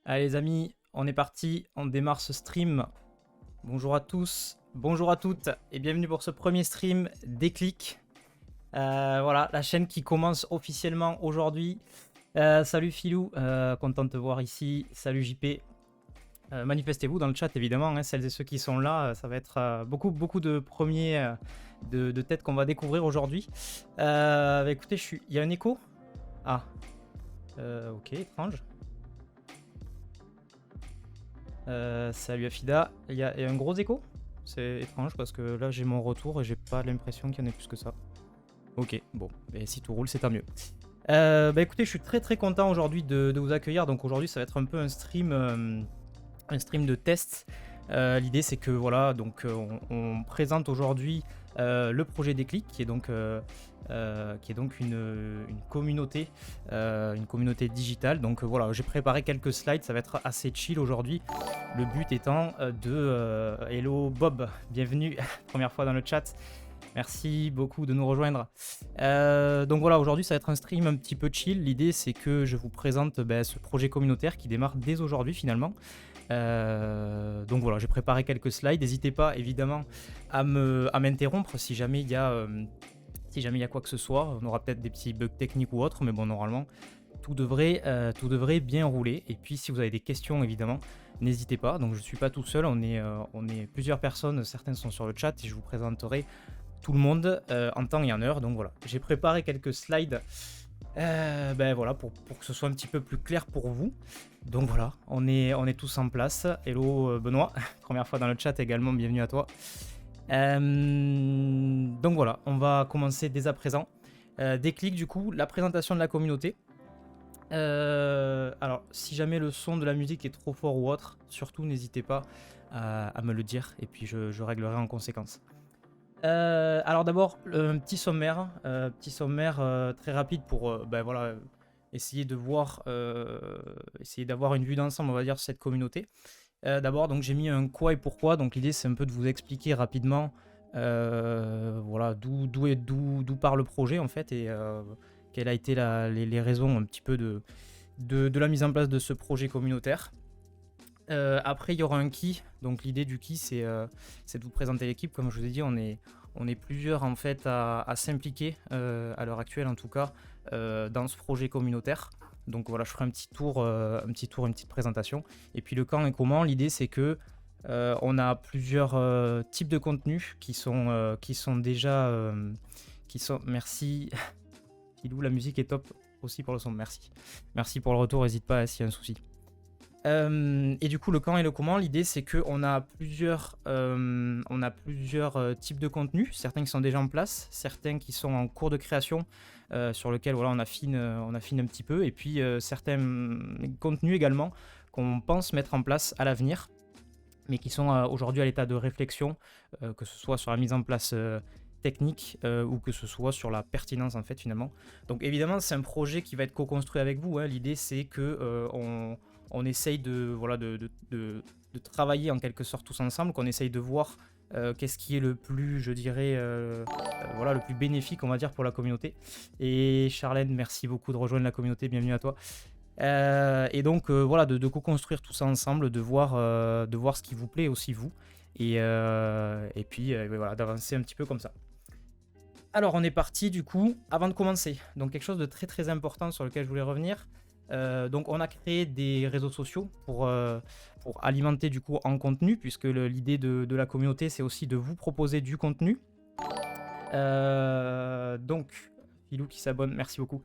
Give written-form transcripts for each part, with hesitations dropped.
Allez les amis, on est parti, on démarre ce stream. Bonjour à tous, bonjour à toutes et bienvenue pour ce premier stream Déclic. Voilà, la chaîne qui commence officiellement aujourd'hui. Salut Philou, content de te voir ici. Salut JP. Manifestez-vous dans le chat évidemment, hein, celles et ceux qui sont là. Ça va être beaucoup de premiers de têtes qu'on va découvrir aujourd'hui. Écoutez, il y a un écho. Ah, ok, étrange. Salut Afida, il y a un gros écho. C'est étrange parce que là j'ai mon retour et j'ai pas l'impression qu'il y en ait plus que ça. Ok, bon, et si tout roule c'est tant mieux. Écoutez, je suis très content aujourd'hui de vous accueillir. Donc aujourd'hui ça va être un peu un stream de test. L'idée c'est que voilà, donc on présente aujourd'hui le projet Déclic qui est donc une communauté digitale. Donc voilà, j'ai préparé quelques slides, ça va être assez chill aujourd'hui. Le but étant hello Bob, bienvenue, première fois dans le chat. Merci beaucoup de nous rejoindre. Donc voilà, aujourd'hui ça va être un stream un petit peu chill. L'idée c'est que je vous présente ce projet communautaire qui démarre dès aujourd'hui finalement. Donc voilà, j'ai préparé quelques slides. N'hésitez pas évidemment à m'interrompre si jamais il y a quoi que ce soit. On aura peut-être des petits bugs techniques ou autres, mais bon, normalement tout devrait bien rouler. Et puis si vous avez des questions évidemment, n'hésitez pas. Donc je suis pas tout seul, on est plusieurs personnes, certaines sont sur le chat et je vous présenterai tout le monde en temps et en heure. Donc voilà, j'ai préparé quelques slides voilà, pour que ce soit un petit peu plus clair pour vous. Donc voilà, on est tous en place. Hello Benoît, première fois dans le chat également, bienvenue à toi. Donc voilà, on va commencer dès à présent. Déclic du coup, la présentation de la communauté. Alors, si jamais le son de la musique est trop fort ou autre, surtout n'hésitez pas à me le dire et puis je réglerai en conséquence. Alors d'abord, un petit sommaire, très rapide pour voilà, essayer de voir, essayer d'avoir une vue d'ensemble, on va dire, sur cette communauté. D'abord, donc j'ai mis un quoi et pourquoi. Donc l'idée, c'est un peu de vous expliquer rapidement, voilà, d'où part le projet en fait et quelles a été les raisons un petit peu de la mise en place de ce projet communautaire. Après, il y aura un qui. Donc l'idée du qui, c'est de vous présenter l'équipe. Comme je vous ai dit, on est plusieurs en fait à s'impliquer, à l'heure actuelle en tout cas, dans ce projet communautaire. Donc voilà, je ferai un petit tour, une petite présentation. Et puis le quand et comment, l'idée c'est que on a plusieurs types de contenus qui sont déjà... Merci. Filou, la musique est top aussi pour le son. Merci. Merci pour le retour, n'hésite pas s'il y a un souci. Et du coup, le quand et le comment, l'idée c'est qu'on a plusieurs types de contenus, certains qui sont déjà en place, certains qui sont en cours de création, sur lesquels voilà, on affine un petit peu, et puis certains contenus également qu'on pense mettre en place à l'avenir, mais qui sont aujourd'hui à l'état de réflexion, que ce soit sur la mise en place technique ou que ce soit sur la pertinence en fait finalement. Donc évidemment c'est un projet qui va être co-construit avec vous, hein. L'idée c'est que on essaye de travailler en quelque sorte tous ensemble, qu'on essaye de voir qu'est-ce qui est le plus, je dirais, voilà, le plus bénéfique, on va dire, pour la communauté. Et Charlène, merci beaucoup de rejoindre la communauté, bienvenue à toi. Et donc, voilà, de co-construire tout ça ensemble, de voir ce qui vous plaît aussi, vous. Et puis, voilà, d'avancer un petit peu comme ça. Alors, on est parti, du coup, avant de commencer. Donc, quelque chose de très important sur lequel je voulais revenir. Donc on a créé des réseaux sociaux pour alimenter du coup en contenu, puisque l'idée de la communauté c'est aussi de vous proposer du contenu. Donc Philou qui s'abonne, merci beaucoup.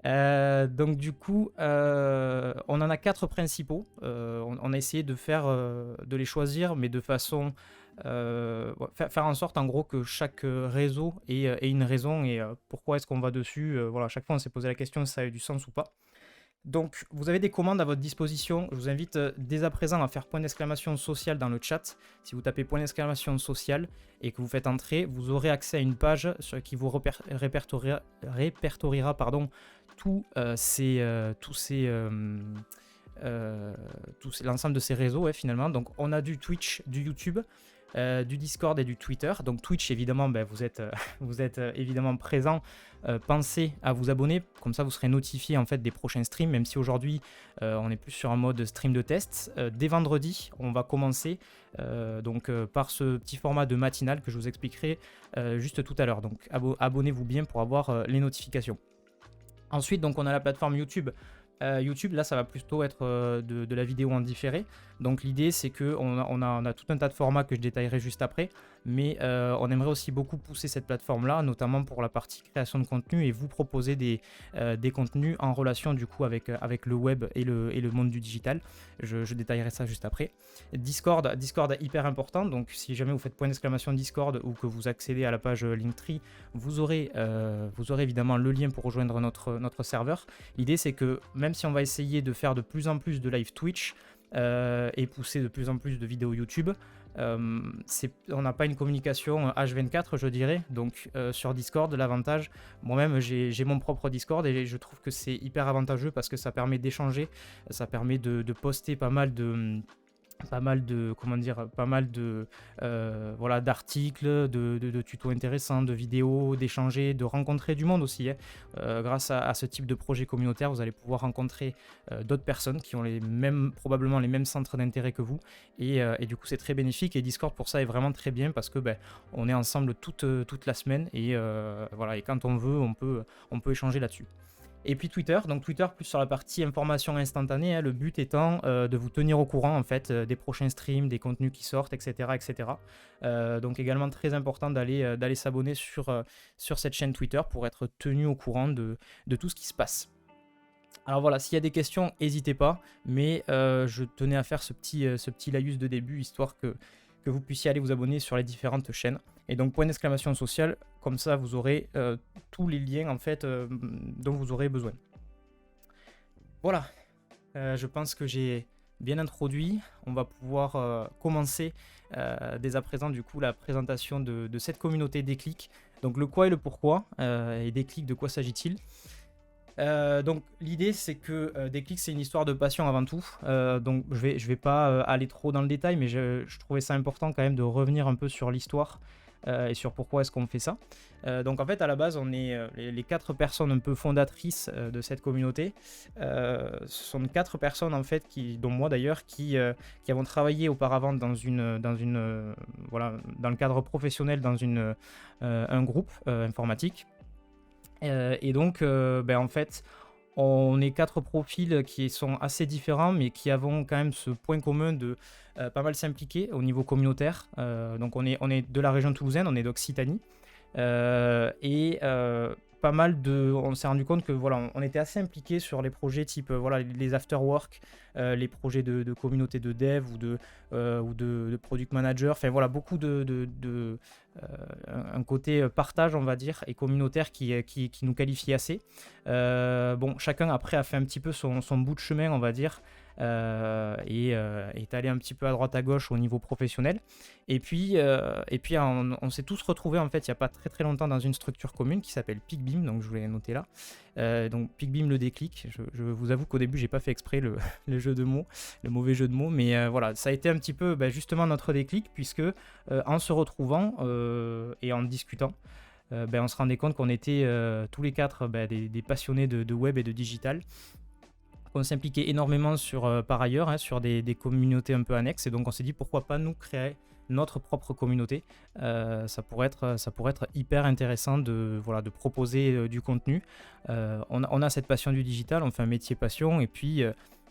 Donc du coup on en a 4 principaux. On a essayé de faire de les choisir, mais de façon faire en sorte en gros que chaque réseau ait une raison et pourquoi est-ce qu'on va dessus. Voilà, à chaque fois on s'est posé la question si ça avait du sens ou pas. Donc, vous avez des commandes à votre disposition. Je vous invite dès à présent à faire point d'exclamation social dans le chat. Si vous tapez point d'exclamation social et que vous faites entrer, vous aurez accès à une page qui vous répertoriera l'ensemble de ces réseaux finalement. Donc, on a du Twitch, du YouTube, du Discord et du Twitter. Donc Twitch, évidemment, vous êtes évidemment présent. Pensez à vous abonner, comme ça vous serez notifié en fait des prochains streams, même si aujourd'hui on est plus sur un mode stream de test. Dès vendredi, on va commencer par ce petit format de matinale que je vous expliquerai juste tout à l'heure. Donc abonnez-vous bien pour avoir les notifications. Ensuite, donc on a la plateforme YouTube. YouTube, là, ça va plutôt être de la vidéo en différé. Donc l'idée, c'est qu'on a tout un tas de formats que je détaillerai juste après. Mais on aimerait aussi beaucoup pousser cette plateforme-là, notamment pour la partie création de contenu et vous proposer des contenus en relation du coup avec le web et le monde du digital. Je détaillerai ça juste après. Discord hyper important. Donc si jamais vous faites point d'exclamation Discord ou que vous accédez à la page Linktree, vous aurez évidemment le lien pour rejoindre notre serveur. L'idée, c'est que même si on va essayer de faire de plus en plus de live Twitch et pousser de plus en plus de vidéos YouTube, on n'a pas une communication H24, je dirais. Donc sur Discord, l'avantage, moi-même j'ai mon propre Discord et je trouve que c'est hyper avantageux parce que ça permet d'échanger, ça permet de poster pas mal de voilà, d'articles, de tutos intéressants, de vidéos, d'échanger, de rencontrer du monde aussi. Grâce à ce type de projet communautaire, vous allez pouvoir rencontrer d'autres personnes qui ont probablement les mêmes centres d'intérêt que vous. Et du coup, c'est très bénéfique. Et Discord, pour ça, est vraiment très bien parce que on est ensemble toute la semaine. Et voilà, et quand on veut, on peut échanger là-dessus. Et puis Twitter, donc Twitter plus sur la partie information instantanée, le but étant de vous tenir au courant en fait des prochains streams, des contenus qui sortent, etc. etc. Donc également très important d'aller s'abonner sur cette chaîne Twitter pour être tenu au courant de tout ce qui se passe. Alors voilà, s'il y a des questions, n'hésitez pas, mais je tenais à faire ce petit laïus de début, histoire que vous puissiez aller vous abonner sur les différentes chaînes. Et donc point d'exclamation social, comme ça vous aurez tous les liens en fait dont vous aurez besoin. Voilà, je pense que j'ai bien introduit. On va pouvoir commencer dès à présent du coup la présentation de cette communauté Déclic. Donc le quoi et le pourquoi, et Déclic, de quoi s'agit-il ? Donc l'idée c'est que Déclic, c'est une histoire de passion avant tout, donc je vais pas aller trop dans le détail, mais je trouvais ça important quand même de revenir un peu sur l'histoire et sur pourquoi est-ce qu'on fait ça. Donc en fait à la base on est les 4 personnes un peu fondatrices de cette communauté. Ce sont 4 personnes en fait dont moi d'ailleurs qui avons travaillé auparavant dans le cadre professionnel dans un groupe informatique. Et donc, en fait, on est 4 profils qui sont assez différents, mais qui avons quand même ce point commun de pas mal s'impliquer au niveau communautaire. Donc, on est de la région toulousaine, on est d'Occitanie. Pas mal on s'est rendu compte que voilà, on était assez impliqués sur les projets type voilà, les afterwork, les projets de communauté de dev ou de product manager, enfin voilà, beaucoup un côté partage, on va dire, et communautaire qui nous qualifie assez. Bon, chacun après a fait un petit peu son bout de chemin, on va dire, et est allé un petit peu à droite à gauche au niveau professionnel. Et puis on s'est tous retrouvés en fait il n'y a pas très très longtemps dans une structure commune qui s'appelle PicBeam, donc je voulais noter là. Donc PicBeam, le déclic, je vous avoue qu'au début j'ai pas fait exprès le jeu de mots, le mauvais jeu de mots, mais voilà, ça a été un petit peu justement notre déclic, puisque en se retrouvant et en discutant, on se rendait compte qu'on était tous les 4 des passionnés de web et de digital. On s'impliquait énormément par ailleurs sur des communautés un peu annexes, et donc on s'est dit pourquoi pas nous créer notre propre communauté. Ça pourrait être hyper intéressant de proposer du contenu. On a cette passion du digital, on fait un métier passion, et puis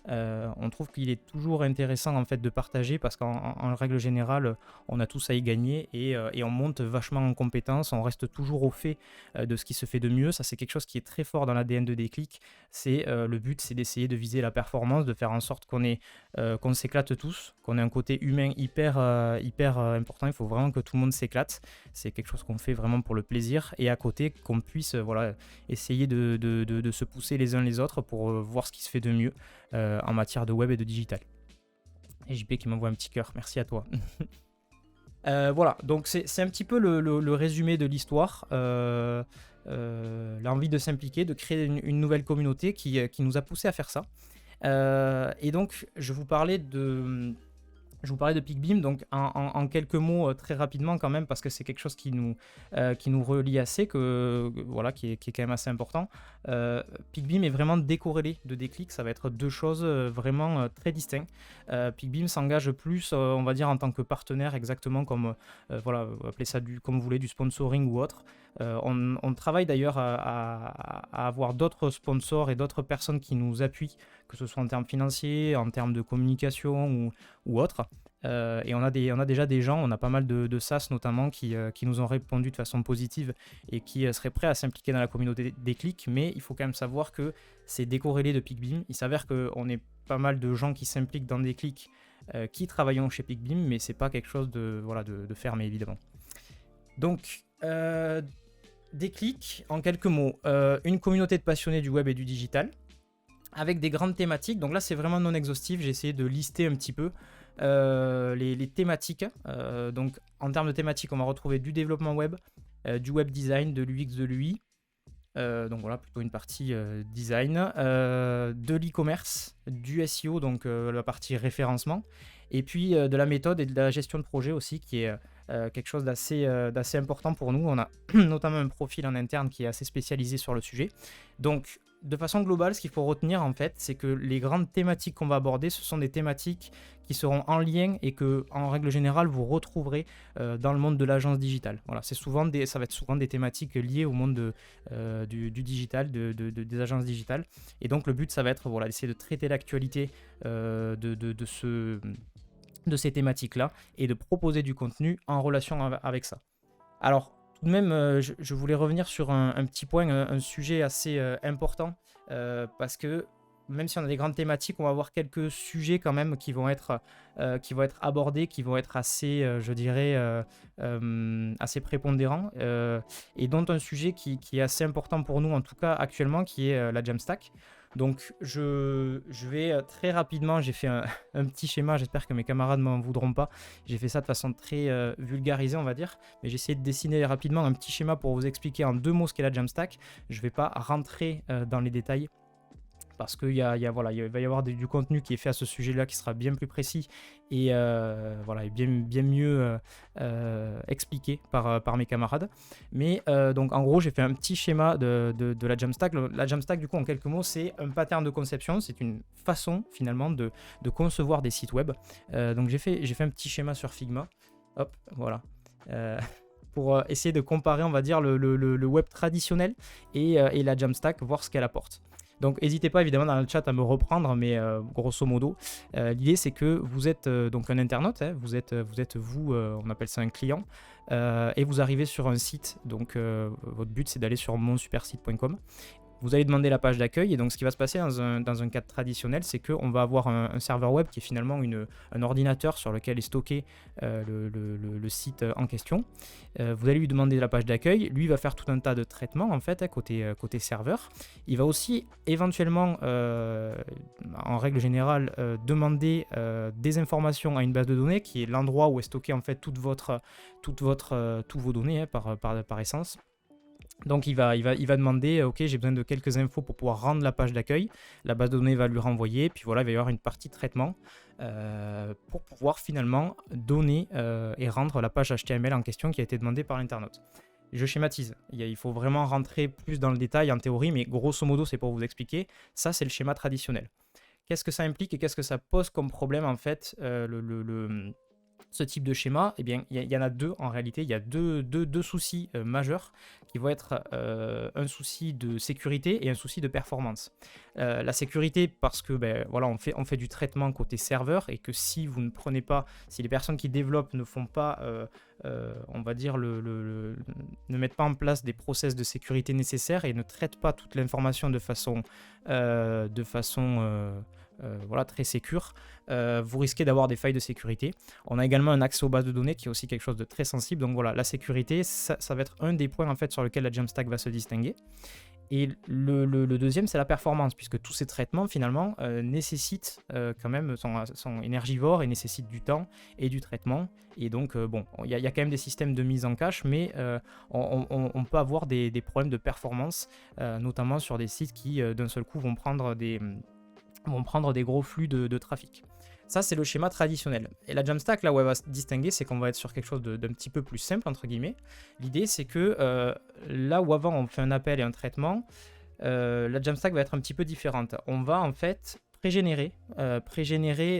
on trouve qu'il est toujours intéressant en fait de partager, parce qu'en règle générale on a tous à y gagner, et on monte vachement en compétences, on reste toujours au fait de ce qui se fait de mieux. Ça, c'est quelque chose qui est très fort dans l'ADN de Déclic. Le but, c'est d'essayer de viser la performance, de faire en sorte qu'on s'éclate tous, qu'on ait un côté humain hyper important. Il faut vraiment que tout le monde s'éclate. C'est quelque chose qu'on fait vraiment pour le plaisir, et à côté qu'on puisse essayer de se pousser les uns les autres pour voir ce qui se fait de mieux en matière de web et de digital. Et JP qui m'envoie un petit cœur, merci à toi. Voilà, donc c'est un petit peu le résumé de l'histoire. L'envie de s'impliquer, de créer une nouvelle communauté qui nous a poussé à faire ça. Et donc je vous parlais Je vous parlais de PicBeam, donc en quelques mots, très rapidement quand même, parce que c'est quelque chose qui nous relie assez, voilà, qui est quand même assez important. PicBeam est vraiment décorrélé de Déclic, ça va être deux choses vraiment très distinctes. PicBeam s'engage plus, on va dire, en tant que partenaire, exactement comme, voilà, appelez ça comme vous voulez, du sponsoring ou autre. On travaille d'ailleurs à avoir d'autres sponsors et d'autres personnes qui nous appuient, que ce soit en termes financiers, en termes de communication ou autre. Et on a déjà des gens, on a pas mal de SaaS notamment qui nous ont répondu de façon positive et qui seraient prêts à s'impliquer dans la communauté Déclic, mais il faut quand même savoir que c'est décorrélé de PicBeam. Il s'avère qu'on est pas mal de gens qui s'impliquent dans Déclic qui travaillons chez PicBeam, mais c'est pas quelque chose de fermé évidemment. Donc, Déclic, en quelques mots, une communauté de passionnés du web et du digital, avec des grandes thématiques. Donc là, c'est vraiment non exhaustif, j'ai essayé de lister un petit peu les thématiques. Donc, en termes de thématiques, on va retrouver du développement web, du web design, de l'UX, de l'UI. Donc voilà, plutôt une partie design, de l'e-commerce, du SEO, donc la partie référencement, et puis de la méthode et de la gestion de projet aussi, qui est quelque chose d'assez important pour nous. On a notamment un profil en interne qui est assez spécialisé sur le sujet. Donc, de façon globale, ce qu'il faut retenir en fait, c'est que les grandes thématiques qu'on va aborder, ce sont des thématiques qui seront en lien et que, en règle générale, vous retrouverez dans le monde de l'agence digitale. Voilà, ça va être souvent des thématiques liées au monde du digital, des agences digitales. Et donc, le but, ça va être voilà, d'essayer de traiter l'actualité de ces thématiques-là et de proposer du contenu en relation avec ça. Alors, tout de même, je voulais revenir sur un petit point, un sujet assez important, parce que même si on a des grandes thématiques, on va avoir quelques sujets quand même qui vont être abordés, qui vont être assez, je dirais, assez prépondérants, et dont un sujet qui est assez important pour nous, en tout cas actuellement, qui est la Jamstack. Donc je vais très rapidement, j'ai fait un petit schéma, j'espère que mes camarades ne m'en voudront pas. J'ai fait ça de façon très vulgarisée, on va dire, mais j'ai essayé de dessiner rapidement un petit schéma pour vous expliquer en 2 mots ce qu'est la Jamstack. Je ne vais pas rentrer dans les détails, parce qu'il va y avoir du contenu qui est fait à ce sujet-là qui sera bien plus précis et voilà, bien mieux expliqué par mes camarades. Mais donc en gros, j'ai fait un petit schéma de la Jamstack. La Jamstack, du coup, en quelques mots, c'est un pattern de conception, c'est une façon finalement de concevoir des sites web. Donc j'ai fait un petit schéma sur Figma. Hop, voilà. Pour essayer de comparer, on va dire, le web traditionnel et la Jamstack, voir ce qu'elle apporte. Donc n'hésitez pas évidemment dans le chat à me reprendre, mais grosso modo, l'idée c'est que vous êtes donc un internaute, hein, vous êtes on appelle ça un client, et vous arrivez sur un site, donc votre but c'est d'aller sur monsupersite.com. Vous allez demander la page d'accueil, et donc ce qui va se passer dans un cadre traditionnel, c'est qu'on va avoir un serveur web qui est finalement un ordinateur sur lequel est stocké le site en question. Vous allez lui demander la page d'accueil, lui va faire tout un tas de traitements en fait, côté serveur. Il va aussi éventuellement, en règle générale, demander des informations à une base de données qui est l'endroit où est stocké en fait tous vos données, hein, par essence. Donc il va demander, ok, j'ai besoin de quelques infos pour pouvoir rendre la page d'accueil. La base de données va lui renvoyer, puis voilà, il va y avoir une partie traitement pour pouvoir finalement donner et rendre la page HTML en question qui a été demandée par l'internaute. Je schématise, il faut vraiment rentrer plus dans le détail en théorie, mais grosso modo c'est pour vous expliquer, ça c'est le schéma traditionnel. Qu'est-ce que ça implique et qu'est-ce que ça pose comme problème en fait, ce type de schéma? Eh bien, il y en a deux en réalité. Il y a deux soucis majeurs qui vont être un souci de sécurité et un souci de performance. La sécurité, parce que voilà, on fait du traitement côté serveur, et que si vous ne prenez pas, si les personnes qui développent ne font pas, on va dire, ne mettent pas en place des process de sécurité nécessaires et ne traitent pas toute l'information de façon voilà, très sécure, vous risquez d'avoir des failles de sécurité. On a également un accès aux bases de données qui est aussi quelque chose de très sensible. Donc voilà, la sécurité, ça va être un des points en fait sur lequel la Jamstack va se distinguer. Et le deuxième, c'est la performance, puisque tous ces traitements finalement nécessitent quand même, sont énergivores et nécessitent du temps et du traitement. Et donc bon, il y a quand même des systèmes de mise en cache, mais on peut avoir des problèmes de performance, notamment sur des sites qui d'un seul coup vont prendre vont prendre des gros flux de trafic. Ça, c'est le schéma traditionnel. Et la Jamstack, là où elle va se distinguer, c'est qu'on va être sur quelque chose d'un petit peu plus simple, entre guillemets. L'idée, c'est que là où avant on fait un appel et un traitement, la Jamstack va être un petit peu différente. On va en fait pré-générer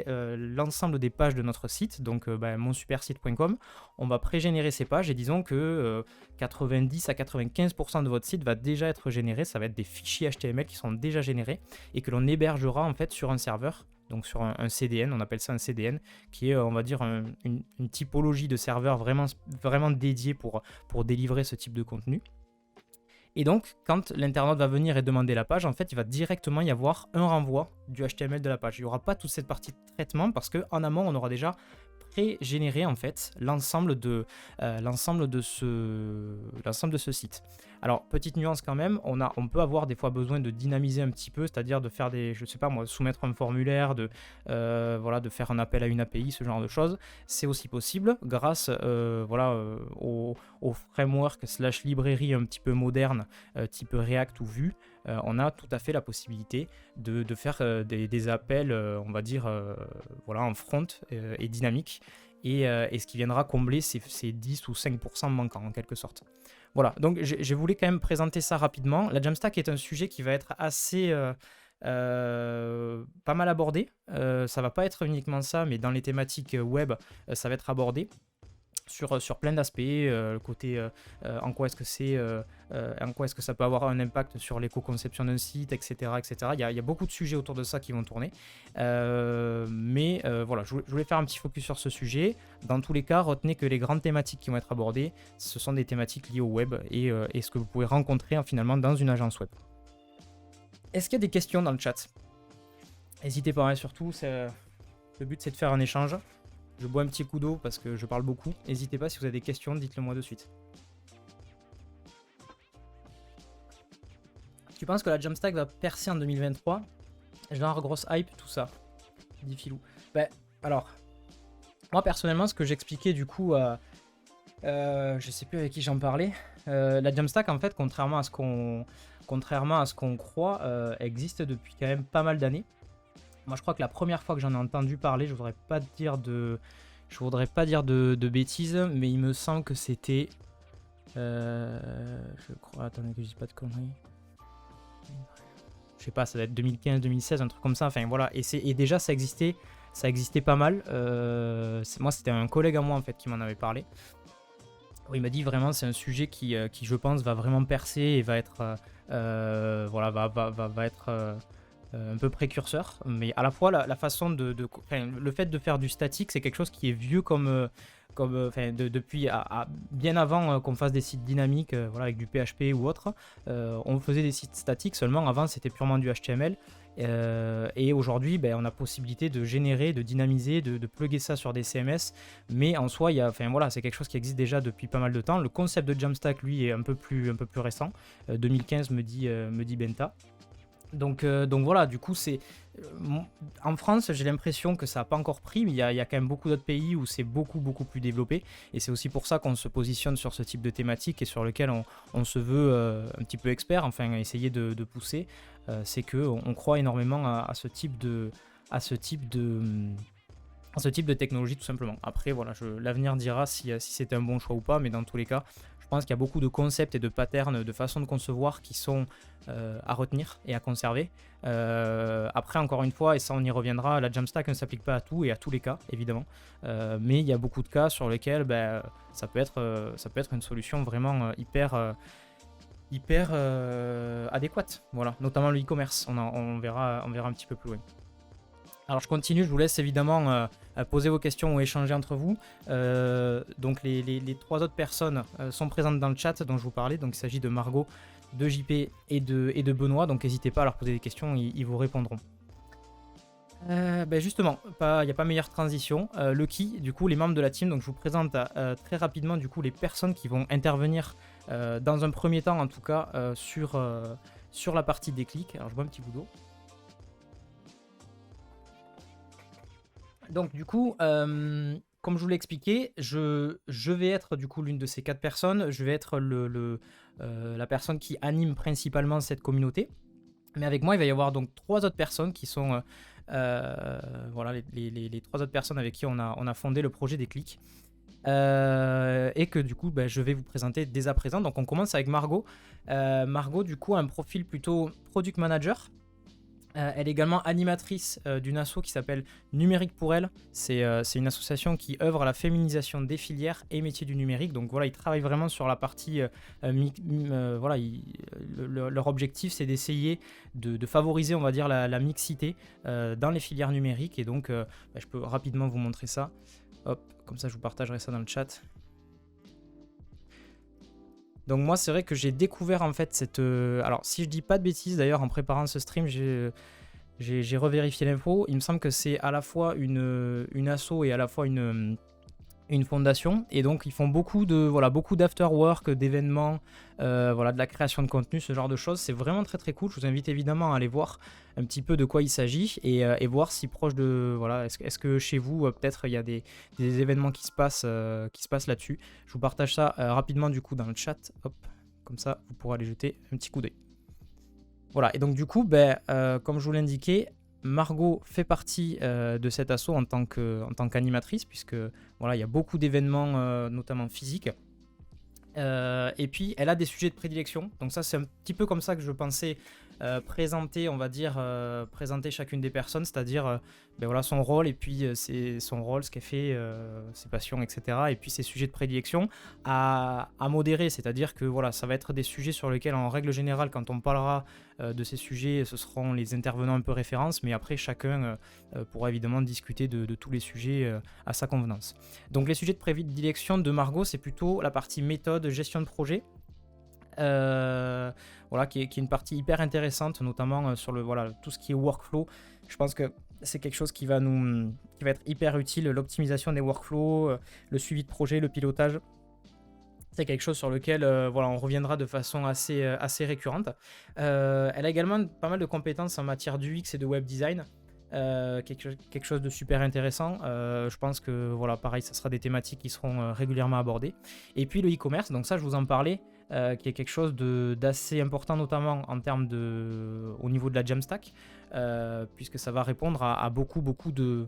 l'ensemble des pages de notre site, donc monsupersite.com. On va pré-générer ces pages et disons que 90 à 95% de votre site va déjà être généré. Ça va être des fichiers HTML qui sont déjà générés et que l'on hébergera en fait sur un serveur. Donc sur un CDN, on appelle ça un CDN, qui est, on va dire, une typologie de serveur vraiment dédiée pour délivrer ce type de contenu. Et donc, quand l'internaute va venir et demander la page, en fait, il va directement y avoir un renvoi du HTML de la page. Il n'y aura pas toute cette partie de traitement parce qu'en amont, on aura déjà pré-généré en fait l'ensemble de ce site. Alors, petite nuance quand même, on peut avoir des fois besoin de dynamiser un petit peu, c'est-à-dire de faire je sais pas moi, soumettre un formulaire, de faire un appel à une API, ce genre de choses. C'est aussi possible grâce au framework / librairie un petit peu moderne, type React ou Vue. On a tout à fait la possibilité de faire des appels, on va dire, en front et dynamique, et ce qui viendra combler ces 10 ou 5% manquants en quelque sorte. Voilà, donc je voulais quand même présenter ça rapidement. La Jamstack est un sujet qui va être assez pas mal abordé. Ça va pas être uniquement ça, mais dans les thématiques web, ça va être abordé sur plein d'aspects, le côté en quoi est-ce que ça peut avoir un impact sur l'éco-conception d'un site, etc. etc. Il y a beaucoup de sujets autour de ça qui vont tourner. Mais je voulais faire un petit focus sur ce sujet. Dans tous les cas, retenez que les grandes thématiques qui vont être abordées, ce sont des thématiques liées au web et ce que vous pouvez rencontrer finalement dans une agence web. Est-ce qu'il y a des questions dans le chat? N'hésitez pas, surtout, le but c'est de faire un échange. Je bois un petit coup d'eau parce que je parle beaucoup. N'hésitez pas, si vous avez des questions, dites-le moi de suite. Tu penses que la Jamstack va percer en 2023? Genre grosse hype, tout ça, dit Philou. Alors, moi personnellement, ce que j'expliquais du coup, je sais plus avec qui j'en parlais, la Jamstack en fait, contrairement à ce qu'on croit, existe depuis quand même pas mal d'années. Moi, je crois que la première fois que j'en ai entendu parler, je voudrais pas dire de bêtises, mais il me semble que c'était, je crois, attendez que je dise pas de conneries. Je sais pas, ça doit être 2015, 2016, un truc comme ça. Enfin voilà, et déjà ça existait pas mal. Moi, c'était un collègue à moi en fait qui m'en avait parlé. Il m'a dit vraiment c'est un sujet qui je pense va vraiment percer et va être va être un peu précurseur, mais à la fois la façon le fait de faire du statique, c'est quelque chose qui est vieux depuis bien avant qu'on fasse des sites dynamiques, avec du PHP ou autre. On faisait des sites statiques seulement, avant c'était purement du HTML. Et aujourd'hui, on a possibilité de générer, de dynamiser, de plugger ça sur des CMS, mais en soi, c'est quelque chose qui existe déjà depuis pas mal de temps. Le concept de Jamstack, lui, est un peu plus récent. 2015 me dit Benta. Donc voilà, du coup, en France, j'ai l'impression que ça n'a pas encore pris, mais il y a quand même beaucoup d'autres pays où c'est beaucoup plus développé, et c'est aussi pour ça qu'on se positionne sur ce type de thématique et sur lequel on se veut un petit peu expert, enfin essayer de pousser. C'est qu'on croit énormément à ce type de technologie, tout simplement. Après, voilà, l'avenir dira si c'était un bon choix ou pas, mais dans tous les cas, je pense qu'il y a beaucoup de concepts et de patterns, de façons de concevoir qui sont à retenir et à conserver. Après, encore une fois, et ça on y reviendra, la Jamstack ne s'applique pas à tout et à tous les cas, évidemment. Mais il y a beaucoup de cas sur lesquels ça peut être une solution vraiment hyper adéquate. Voilà, notamment le e-commerce. On verra un petit peu plus loin. Alors je continue, je vous laisse évidemment poser vos questions ou échanger entre vous. Donc les trois autres personnes sont présentes dans le chat dont je vous parlais. Donc il s'agit de Margot, de JP et de Benoît. Donc n'hésitez pas à leur poser des questions, ils vous répondront. Justement, il n'y a pas meilleure transition. Lucky, du coup, les membres de la team. Donc je vous présente très rapidement du coup les personnes qui vont intervenir dans un premier temps, en tout cas, sur la partie déclic. Alors je bois un petit bout d'eau. Donc du coup, comme je vous l'ai expliqué, je vais être du coup l'une de ces 4 personnes. Je vais être la personne qui anime principalement cette communauté. Mais avec moi, il va y avoir donc 3 autres personnes qui sont voilà, les 3 autres personnes avec qui on a fondé le projet des clics. Et que du coup, bah, je vais vous présenter dès à présent. Donc on commence avec Margot. Margot, du coup, a un profil plutôt product manager. Elle est également animatrice d'une asso qui s'appelle Numérique pour elle. C'est une association qui œuvre à la féminisation des filières et métiers du numérique. Donc voilà, ils travaillent vraiment sur la partie. Voilà, leur objectif, c'est d'essayer de favoriser, on va dire, la mixité dans les filières numériques. Et donc, bah, je peux rapidement vous montrer ça. Hop, comme ça, je vous partagerai ça dans le chat. Donc moi, c'est vrai que j'ai découvert en fait cette... alors, si je dis pas de bêtises, d'ailleurs, en préparant ce stream, j'ai revérifié l'info. Il me semble que c'est à la fois une asso et à la fois une fondation. Et donc, ils font beaucoup d'after-work, d'événements, voilà, de la création de contenu, ce genre de choses. C'est vraiment très très cool. Je vous invite évidemment à aller voir un petit peu de quoi il s'agit et voir si proche de... Voilà, est-ce que chez vous, peut-être, il y a des événements qui se passent là-dessus. Je vous partage ça rapidement du coup dans le chat. Hop, comme ça, vous pourrez aller jeter un petit coup d'œil. Voilà, et donc du coup, ben, comme je vous l'indiquais, Margot fait partie de cet asso en tant qu'animatrice, puisque voilà, il y a beaucoup d'événements, notamment physiques. Et puis, elle a des sujets de prédilection. Donc ça, c'est un petit peu comme ça que je pensais présenter, on va dire, présenter chacune des personnes, c'est-à-dire ben voilà, son rôle, et puis son rôle, ce qu'elle fait, ses passions, etc. Et puis ses sujets de prédilection à modérer, c'est-à-dire que voilà, ça va être des sujets sur lesquels, en règle générale, quand on parlera de ces sujets, ce seront les intervenants un peu références, mais après, chacun pourra évidemment discuter de tous les sujets à sa convenance. Donc les sujets de prédilection de Margot, c'est plutôt la partie méthode, gestion de projet. Voilà, qui est une partie hyper intéressante, notamment sur tout ce qui est workflow. Je pense que c'est quelque chose qui va être hyper utile, l'optimisation des workflows, le suivi de projet, le pilotage. C'est quelque chose sur lequel voilà, on reviendra de façon assez récurrente. Elle a également pas mal de compétences en matière d'UX et de web design. Quelque chose de super intéressant. Je pense que voilà, pareil, ça sera des thématiques qui seront régulièrement abordées. Et puis le e-commerce, donc ça je vous en parlais, qui est quelque chose d'assez important, notamment en termes au niveau de la Jamstack, puisque ça va répondre à beaucoup de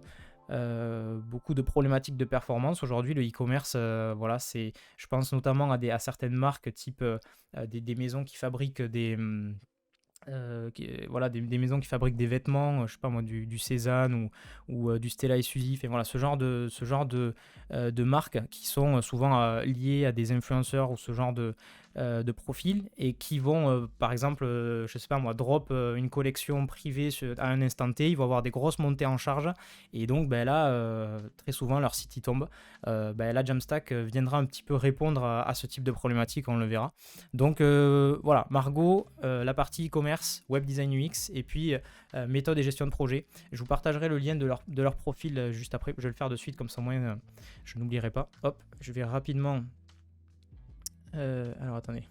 problématiques de performance. Aujourd'hui, le e-commerce, voilà, je pense notamment à certaines marques type des maisons qui fabriquent voilà, des maisons qui fabriquent des vêtements, je sais pas moi, du Cézanne ou du Stella Exclusif, et voilà, ce genre de marques qui sont souvent liées à des influenceurs ou ce genre de profils, et qui vont par exemple, je sais pas moi, drop une collection privée à un instant T. Ils vont avoir des grosses montées en charge, et donc ben là très souvent leur site il tombe. Ben, la Jamstack viendra un petit peu répondre à ce type de problématique, on le verra. Donc voilà, Margot, la partie e-commerce, web design UX, et puis méthode et gestion de projet. Je vous partagerai le lien de leur profil juste après. Je vais le faire de suite, comme ça au moins je n'oublierai pas. Hop, je vais rapidement... alors attendez.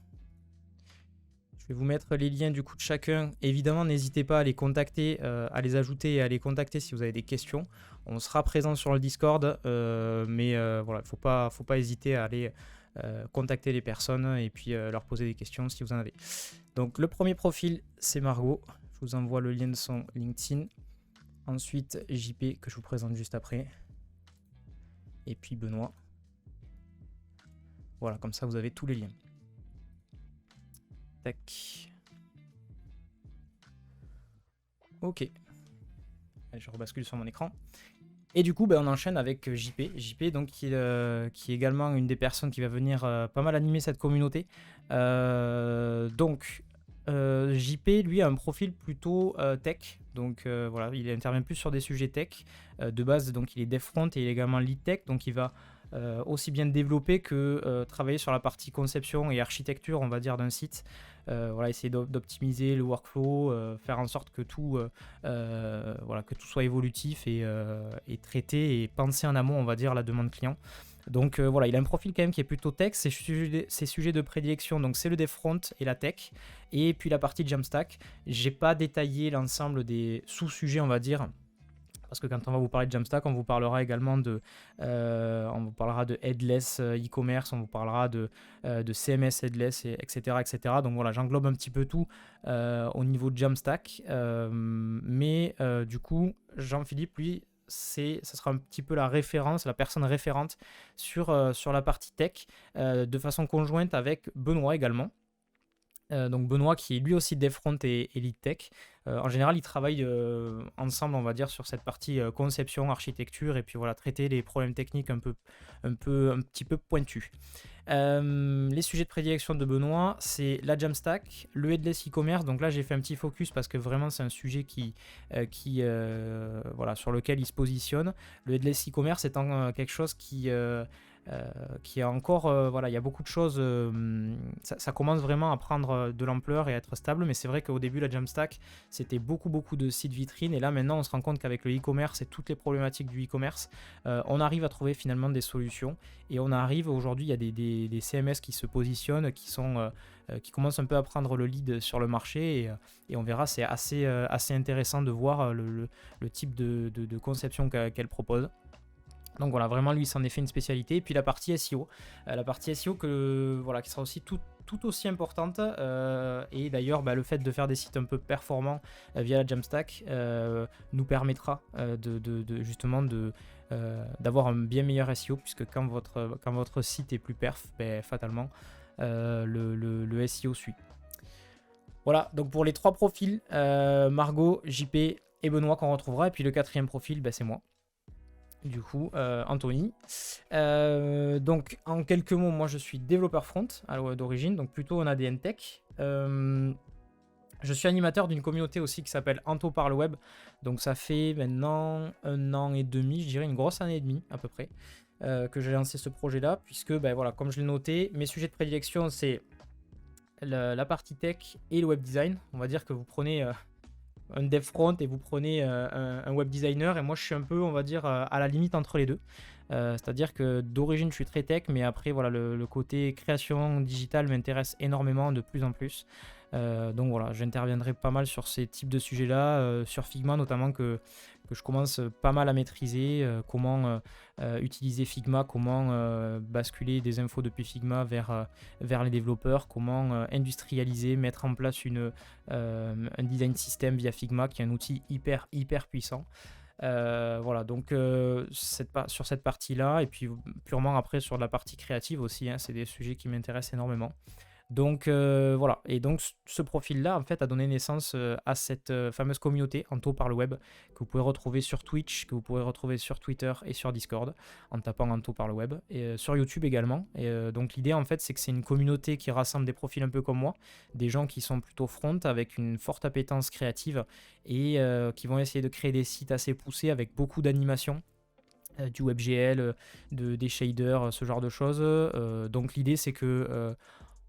Je vais vous mettre les liens du coup de chacun. Évidemment, n'hésitez pas à les contacter, à les ajouter et à les contacter si vous avez des questions. On sera présent sur le Discord, mais voilà, il ne faut pas hésiter à aller contacter les personnes et puis leur poser des questions si vous en avez. Donc le premier profil, c'est Margot. Je vous envoie le lien de son LinkedIn. Ensuite, JP, que je vous présente juste après. Et puis Benoît. Voilà, comme ça vous avez tous les liens. Tac. Ok. Je rebascule sur mon écran. Et du coup, on enchaîne avec JP. JP, donc, qui est également une des personnes qui va venir pas mal animer cette communauté. Donc, JP, lui, a un profil plutôt tech. Donc, voilà, il intervient plus sur des sujets tech. De base, donc, il est dev front et il est également lead tech. Donc, il va aussi bien développer que travailler sur la partie conception et architecture, on va dire, d'un site. Voilà, essayer d'optimiser le workflow, faire en sorte que tout soit évolutif et traité et pensé en amont, on va dire, la demande client. Donc voilà, il a un profil quand même qui est plutôt tech. Ses sujets de prédilection, donc c'est le dev front et la tech, et puis la partie Jamstack. J'ai pas détaillé l'ensemble des sous-sujets, on va dire, Parce que quand on va vous parler de Jamstack, on vous parlera également on vous parlera de headless e-commerce, on vous parlera de CMS headless, etc., etc. Donc voilà, j'englobe un petit peu tout au niveau de Jamstack. Mais du coup, Jean-Philippe, lui, ça sera un petit peu la référence, la personne référente sur la partie tech, de façon conjointe avec Benoît également. Donc Benoît qui est lui aussi dev front et lead tech. En général, ils travaillent ensemble, on va dire, sur cette partie conception, architecture, et puis voilà, traiter les problèmes techniques un petit peu pointus. Les sujets de prédilection de Benoît, c'est la Jamstack, le headless e-commerce. Donc là, j'ai fait un petit focus parce que vraiment, c'est un sujet voilà, sur lequel il se positionne. Le headless e-commerce étant quelque chose qui est encore, voilà, il y a beaucoup de choses, ça commence vraiment à prendre de l'ampleur et à être stable, mais c'est vrai qu'au début la Jamstack c'était beaucoup de sites vitrines, et là maintenant on se rend compte qu'avec le e-commerce et toutes les problématiques du e-commerce, on arrive à trouver finalement des solutions, et on arrive aujourd'hui, il y a des CMS qui se positionnent, qui commencent un peu à prendre le lead sur le marché, et on verra, c'est assez intéressant de voir le type de conception qu'elle propose. Donc voilà, vraiment lui, c'en est fait une spécialité. Et puis la partie SEO, voilà, qui sera aussi tout aussi importante. Et d'ailleurs, le fait de faire des sites un peu performants via la Jamstack nous permettra justement d'avoir un bien meilleur SEO, puisque quand votre site est plus perf, fatalement, le SEO suit. Voilà, donc pour les 3 profils, Margot, JP et Benoît qu'on retrouvera. Et puis le 4e profil, c'est moi. Du coup, Anthony. Donc, en quelques mots, moi je suis développeur front d'origine, donc plutôt en ADN Tech. Je suis animateur d'une communauté aussi qui s'appelle Anto par le web. Donc, ça fait maintenant 1 an et demi, je dirais une grosse année et demie à peu près, que j'ai lancé ce projet-là. Puisque, voilà, comme je l'ai noté, mes sujets de prédilection, c'est la partie tech et le web design. On va dire que vous prenez un dev front et vous prenez un web designer, et moi je suis un peu, on va dire, à la limite entre les deux. C'est-à-dire que d'origine je suis très tech, mais après voilà, le côté création digitale m'intéresse énormément, de plus en plus. Donc voilà, j'interviendrai pas mal sur ces types de sujets là, sur Figma notamment, que je commence pas mal à maîtriser, comment utiliser Figma, comment basculer des infos depuis Figma vers les développeurs, comment industrialiser, mettre en place un design system via Figma, qui est un outil hyper puissant. Voilà, donc sur cette partie-là, et puis purement après sur la partie créative aussi, c'est des sujets qui m'intéressent énormément. Donc voilà, et donc ce profil-là en fait a donné naissance à cette fameuse communauté Anto par le web, que vous pouvez retrouver sur Twitch, que vous pourrez retrouver sur Twitter et sur Discord en tapant Anto par le web, et sur YouTube également. Et donc l'idée en fait, c'est que c'est une communauté qui rassemble des profils un peu comme moi, des gens qui sont plutôt front avec une forte appétence créative, et qui vont essayer de créer des sites assez poussés avec beaucoup d'animation, du WebGL, des shaders, ce genre de choses. Donc l'idée c'est que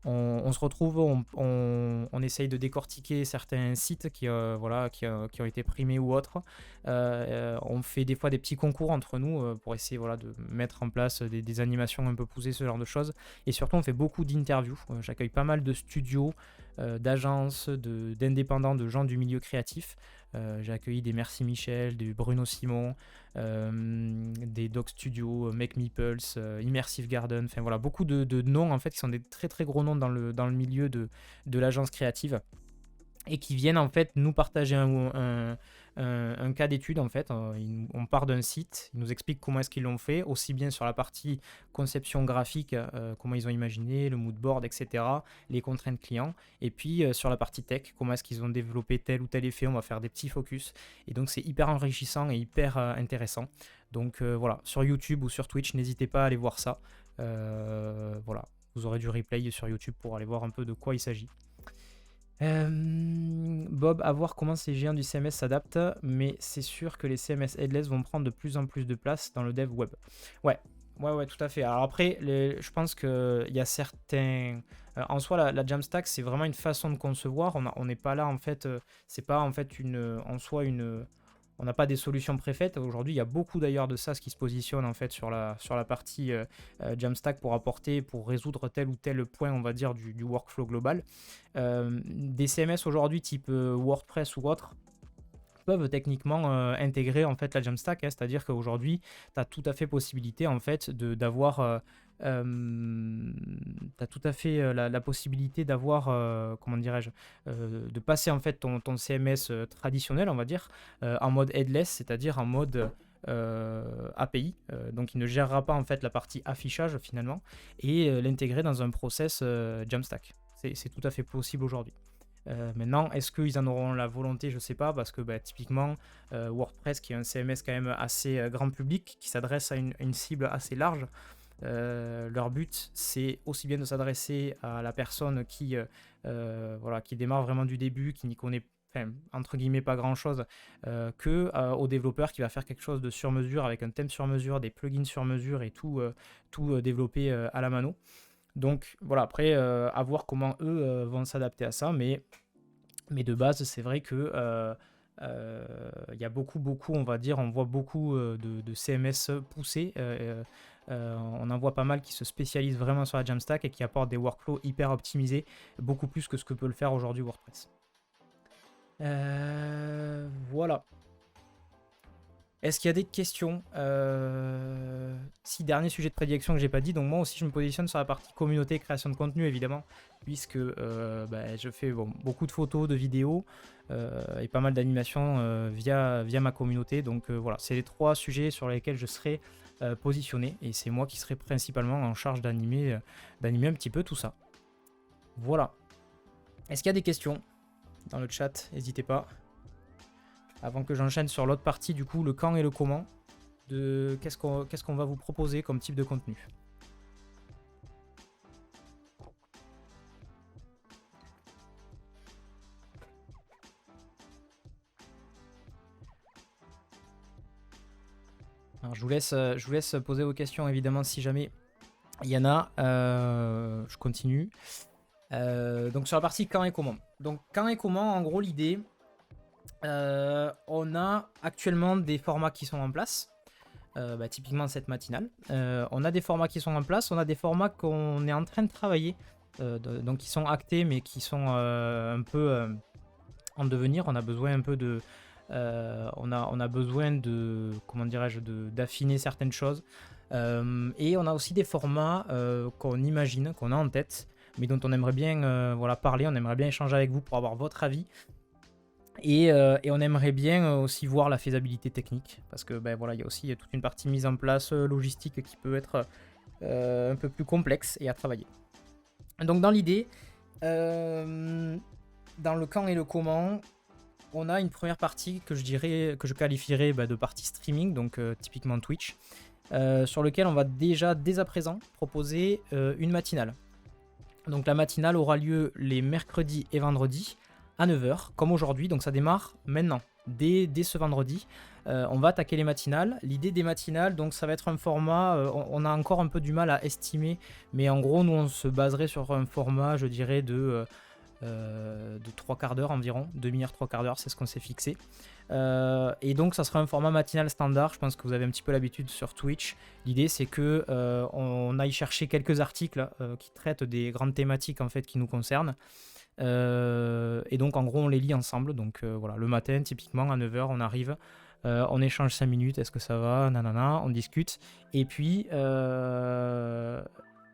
on se retrouve, on essaye de décortiquer certains sites qui ont été primés ou autres. On fait des fois des petits concours entre nous pour essayer, voilà, de mettre en place des animations un peu poussées, ce genre de choses. Et surtout, on fait beaucoup d'interviews. J'accueille pas mal de studios, d'agences, d'indépendants, de gens du milieu créatif. J'ai accueilli des Merci Michel, des Bruno Simon, des Dog Studio, Make Meeples, Immersive Garden, enfin voilà, beaucoup de noms en fait qui sont des très gros noms dans le milieu de l'agence créative, et qui viennent en fait nous partager un cas d'étude en fait. On part d'un site, ils nous expliquent comment est-ce qu'ils l'ont fait, aussi bien sur la partie conception graphique, comment ils ont imaginé, le mood board, etc., les contraintes clients, et puis sur la partie tech, comment est-ce qu'ils ont développé tel ou tel effet. On va faire des petits focus, et donc c'est hyper enrichissant et hyper intéressant. Donc voilà, sur YouTube ou sur Twitch, n'hésitez pas à aller voir ça. Voilà, vous aurez du replay sur YouTube pour aller voir un peu de quoi il s'agit. Bob, à voir comment ces géants du CMS s'adaptent, mais c'est sûr que les CMS headless vont prendre de plus en plus de place dans le dev web. Ouais, tout à fait. Alors après, je pense qu'il y a certains... en soi, la Jamstack, c'est vraiment une façon de concevoir. On n'est pas là, en fait... c'est pas, en fait, on n'a pas des solutions préfaites. Aujourd'hui, il y a beaucoup d'ailleurs de SaaS qui se positionnent en fait sur la partie Jamstack pour résoudre tel ou tel point, on va dire, du workflow global. Des CMS aujourd'hui type WordPress ou autre peuvent techniquement intégrer en fait la Jamstack, hein, c'est-à-dire qu'aujourd'hui, tu as tout à fait possibilité en fait d'avoir t'as tout à fait la possibilité d'avoir, comment dirais-je, de passer en fait ton CMS traditionnel, on va dire, en mode headless, c'est-à-dire en mode API, donc il ne gérera pas en fait la partie affichage finalement, et l'intégrer dans un process Jamstack. C'est tout à fait possible aujourd'hui. Maintenant, est-ce qu'ils en auront la volonté? Je sais pas, parce que bah, typiquement, WordPress, qui est un CMS quand même assez grand public, qui s'adresse à une cible assez large, leur but, c'est aussi bien de s'adresser à la personne voilà, qui démarre vraiment du début, qui n'y connaît entre guillemets pas grand chose, que au développeur qui va faire quelque chose de sur mesure, avec un thème sur mesure, des plugins sur mesure et tout développé à la mano. Donc voilà, après, à voir comment eux vont s'adapter à ça, mais de base, c'est vrai que il y a beaucoup, on va dire, on voit beaucoup de CMS poussés. On en voit pas mal qui se spécialisent vraiment sur la Jamstack et qui apportent des workflows hyper optimisés, beaucoup plus que ce que peut le faire aujourd'hui WordPress. Voilà. Est-ce qu'il y a des questions? Si, dernier sujet de prédilection que j'ai pas dit, donc moi aussi je me positionne sur la partie communauté et création de contenu évidemment, puisque je fais beaucoup de photos, de vidéos et pas mal d'animations via ma communauté, donc voilà, c'est les 3 sujets sur lesquels je serai positionné, et c'est moi qui serai principalement en charge d'animer un petit peu tout ça. Voilà. Est-ce qu'il y a des questions dans le chat? N'hésitez pas. Avant que j'enchaîne sur l'autre partie, du coup, le quand et le comment, de qu'est-ce qu'on va vous proposer comme type de contenu. Alors, je vous laisse poser vos questions, évidemment, si jamais il y en a. Je continue. Donc, sur la partie quand et comment. Donc, quand et comment, en gros, l'idée... on a actuellement des formats qui sont en place, typiquement cette matinale. On a des formats qui sont en place, on a des formats qu'on est en train de travailler, donc qui sont actés mais qui sont un peu en devenir. On a besoin un peu de... on a besoin de... Comment dirais-je, d'affiner certaines choses. Et on a aussi des formats qu'on imagine, qu'on a en tête, mais dont on aimerait bien parler, on aimerait bien échanger avec vous pour avoir votre avis. Et on aimerait bien aussi voir la faisabilité technique, parce que il y a aussi toute une partie mise en place logistique qui peut être un peu plus complexe et à travailler. Donc dans l'idée, dans le quand et le comment, on a une première partie que je qualifierais de partie streaming, donc typiquement Twitch, sur lequel on va déjà dès à présent proposer une matinale. Donc la matinale aura lieu les mercredis et vendredis à 9h, comme aujourd'hui, donc ça démarre maintenant, dès ce vendredi. On va attaquer les matinales. L'idée des matinales, donc ça va être un format, on a encore un peu du mal à estimer, mais en gros, nous on se baserait sur un format, je dirais, de 3 quarts d'heure environ, demi-heure, 3 quarts d'heure, c'est ce qu'on s'est fixé. Et donc ça sera un format matinal standard, je pense que vous avez un petit peu l'habitude sur Twitch. L'idée c'est que on aille chercher quelques articles qui traitent des grandes thématiques en fait qui nous concernent. Et donc en gros on les lit ensemble, donc voilà, le matin typiquement à 9h on arrive, on échange 5 minutes, est-ce que ça va, nanana, on discute, et puis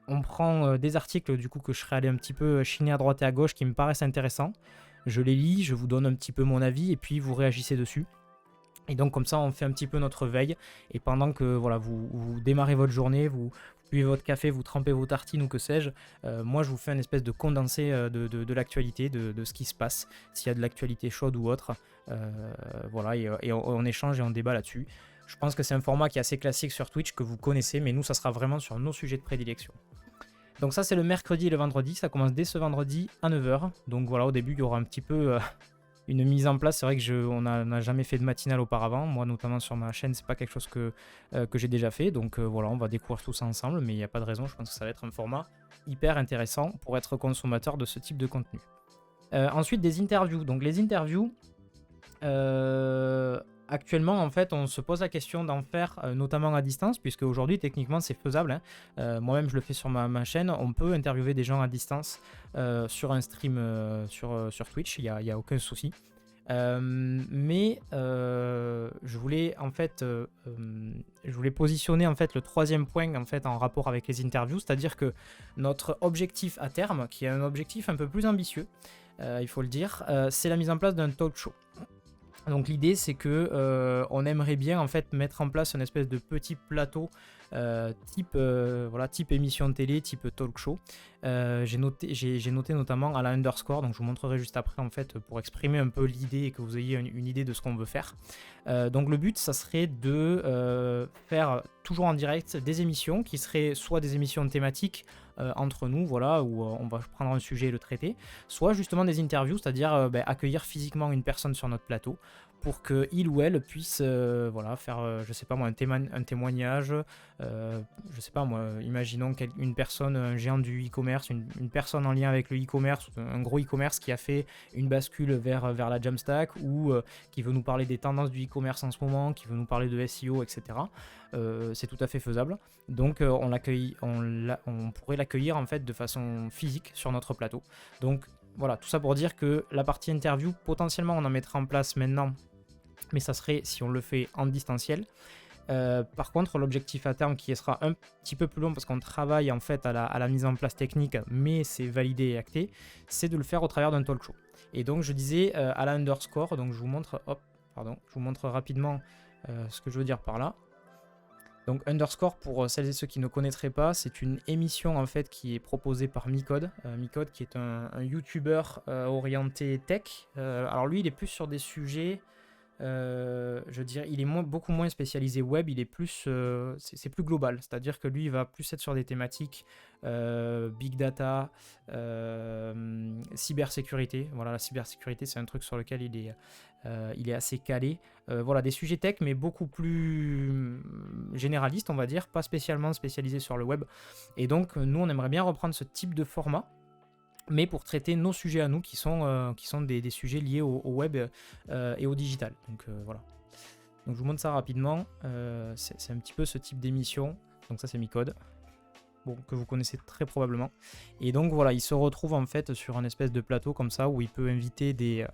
on prend des articles du coup que je serais allé un petit peu chiner à droite et à gauche qui me paraissent intéressants, je les lis, je vous donne un petit peu mon avis et puis vous réagissez dessus. Et donc comme ça on fait un petit peu notre veille, et pendant que voilà, vous démarrez votre journée, vous buvez votre café, vous trempez vos tartines ou que sais-je, moi je vous fais une espèce de condensé de l'actualité, de ce qui se passe, s'il y a de l'actualité chaude ou autre, voilà, et on échange et on débat là-dessus. Je pense que c'est un format qui est assez classique sur Twitch, que vous connaissez, mais nous ça sera vraiment sur nos sujets de prédilection. Donc ça c'est le mercredi et le vendredi, ça commence dès ce vendredi à 9h, donc voilà, au début il y aura un petit peu... une mise en place, c'est vrai que on n'a jamais fait de matinale auparavant, moi notamment sur ma chaîne c'est pas quelque chose que j'ai déjà fait, donc voilà, on va découvrir tout ça ensemble, mais il n'y a pas de raison, je pense que ça va être un format hyper intéressant pour être consommateur de ce type de contenu. Ensuite des interviews, donc les interviews, actuellement en fait on se pose la question d'en faire notamment à distance, puisque aujourd'hui techniquement c'est faisable, hein. Moi-même je le fais sur ma chaîne, on peut interviewer des gens à distance sur un stream sur Twitch, il n'y a aucun souci. Je voulais en fait, je voulais positionner en fait le troisième point en fait en rapport avec les interviews, c'est-à-dire que notre objectif à terme, qui est un objectif un peu plus ambitieux, il faut le dire, c'est la mise en place d'un talk show. Donc l'idée c'est que on aimerait bien en fait mettre en place une espèce de petit plateau type émission de télé, type talk show. J'ai noté notamment à la underscore, donc je vous montrerai juste après en fait pour exprimer un peu l'idée et que vous ayez une idée de ce qu'on veut faire. Donc le but ça serait de faire toujours en direct des émissions qui seraient soit des émissions thématiques entre nous, voilà, où on va prendre un sujet et le traiter, soit justement des interviews, c'est-à-dire accueillir physiquement une personne sur notre plateau pour qu'il ou elle puisse faire, je sais pas moi, un témoignage, je sais pas moi, imaginons une personne, un géant du e-commerce, une personne en lien avec le e-commerce, un gros e-commerce qui a fait une bascule vers la Jamstack ou qui veut nous parler des tendances du e-commerce en ce moment, qui veut nous parler de SEO, etc. C'est tout à fait faisable. Donc on pourrait l'accueillir en fait de façon physique sur notre plateau. Donc voilà, tout ça pour dire que la partie interview, potentiellement on en mettra en place maintenant, mais ça serait si on le fait en distanciel. Par contre, l'objectif à terme qui sera un petit peu plus long parce qu'on travaille en fait à la mise en place technique, mais c'est validé et acté, c'est de le faire au travers d'un talk show. Et donc je disais à la underscore, donc je vous montre rapidement ce que je veux dire par là. Donc underscore, pour celles et ceux qui ne connaîtraient pas, c'est une émission en fait qui est proposée par Micode. Micode qui est un YouTuber orienté tech. Alors lui il est plus sur des sujets, je dirais, il est beaucoup moins spécialisé web, il est plus, c'est plus global. C'est-à-dire que lui il va plus être sur des thématiques big data, cybersécurité. Voilà, la cybersécurité c'est un truc sur lequel il est assez calé. Voilà, des sujets tech, mais beaucoup plus généralistes, on va dire, pas spécialement spécialisés sur le web. Et donc, nous, on aimerait bien reprendre ce type de format, mais pour traiter nos sujets à nous, qui sont des sujets liés au web et au digital. Donc, voilà. Donc, je vous montre ça rapidement. C'est un petit peu ce type d'émission. Donc, ça, c'est Micode. Bon, que vous connaissez très probablement. Et donc voilà, il se retrouve en fait sur un espèce de plateau comme ça où il peut inviter des